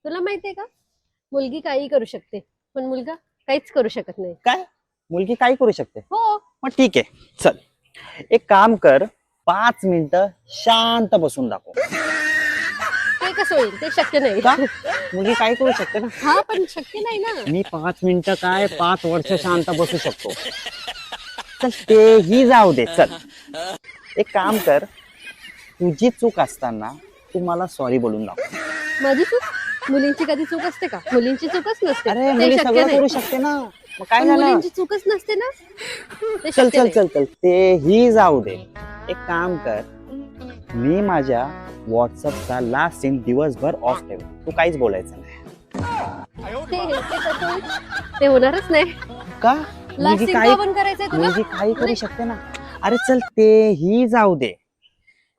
तुला माहितीये का, मुलगी काही करू शकते पण मुलगा काहीच करू शकत नाही. काय? मुलगी काय करू शकते? हो. मग ठीक आहे, चल एक काम कर, 5 मिनिटं शांत बसून दाखव. ते कसं होईल? ते शक्य नाही. का? मुलगी काय करू शकते ना. हा पण शक्य नाही ना. मी 5 मिनिटं काय 5 वर्ष शांत बसू शकतो. चल तेही जाऊ दे. चल एक काम कर, तुझी चूक असताना तू मला सॉरी बोलून दाखव. माझी चूक? मुलींची कधी चूक असते का? मुलींची चूकच नसते. अरे ते मुली शक्य सगळं नाही. करू शकते ना. मग काय पण झालं? मुलींची चूकच नसते ना. ते चल शक्य चल नाही. चल चल तेही जाऊ दे. एक काम कर, मी माझ्या व्हॉट्सअपचा लास्ट सीन दिवसभर ऑफ ठेव. तू काहीच बोलायचं नाही. ते कसं होईल? ते होणारच नाही. का? लास्ट मुलगी सीन काय पण करायचंय तुला? मुलगी काही करू शकते ना. अरे चल तेही जाऊ दे.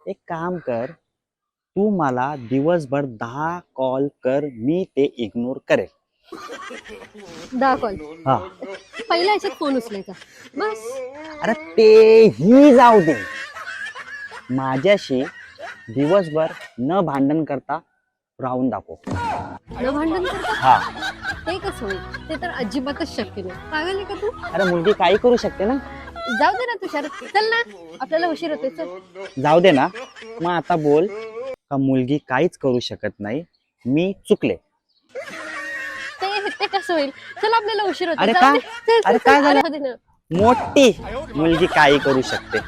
एक काम कर, तू मला दिवसभर 10 कॉल कर, मी ते इग्नोर करेल. 10 कॉल. हा. पहिल्या याच्यात फोन उचलायचा बस. अरे तेही जाऊ दे. माझ्याशी दिवसभर न भांडण करता राहून दाखव. न भांडण करता? हा. ते कसं होईल? ते तर अजिबातच शक्य नाही. पागल आहे का तू? अरे मुलगी काही करू शकते ना. जाऊ दे ना तुषार, चल ना, आपल्याला उशीर होतोय. चल. जाऊ दे ना. मग आता बोल का मुलगी काहीच करू शकत नाही, मी चुकले. ते कसं होईल? चल आपल्याला उशीर होतोय. अरे जाऊ काय? दे. चल, अरे चल, काय चल. झालं? राहू दे ना. मोठी मुलगी काही करू शकते.